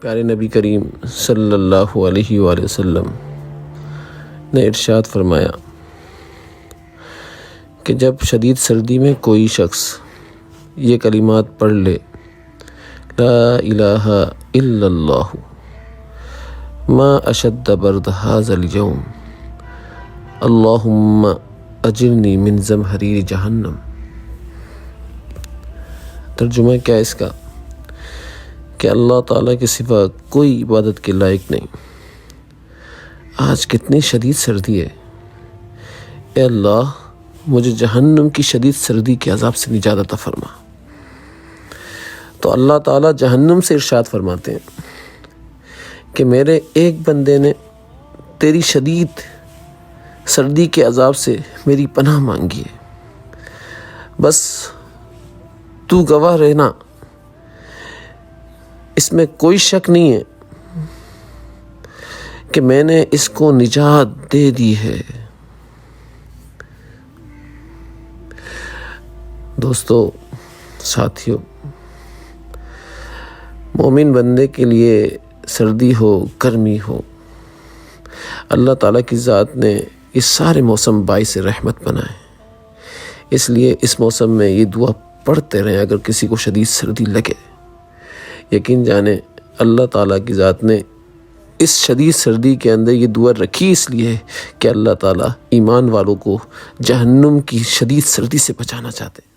پیارے نبی کریم صلی اللہ علیہ وآلہ وسلم نے ارشاد فرمایا کہ جب شدید سردی میں کوئی شخص یہ کلمات پڑھ لے، لا الہ الا اللہ ما اشد برد ھذا اليوم اللہم اجرنی من زمہریر جہنم۔ ترجمہ کیا اس کا کہ اللہ تعالیٰ کے سوا کوئی عبادت کے لائق نہیں۔ آج کتنی شدید سردی ہے، اے اللہ مجھے جہنم کی شدید سردی کے عذاب سے نجات عطا فرما۔ تو اللہ تعالیٰ جہنم سے ارشاد فرماتے ہیں کہ میرے ایک بندے نے تیری شدید سردی کے عذاب سے میری پناہ مانگی ہے، بس تو گواہ رہنا، اس میں کوئی شک نہیں ہے کہ میں نے اس کو نجات دے دی ہے۔ دوستو، ساتھیو، مومن بندے کے لیے سردی ہو گرمی ہو، اللہ تعالیٰ کی ذات نے یہ سارے موسم باعث رحمت بنائے، اس لیے اس موسم میں یہ دعا پڑھتے رہیں۔ اگر کسی کو شدید سردی لگے، یقین جانیں اللہ تعالیٰ کی ذات نے اس شدید سردی کے اندر یہ دعا رکھی اس لیے کہ اللہ تعالیٰ ایمان والوں کو جہنم کی شدید سردی سے بچانا چاہتے ہیں۔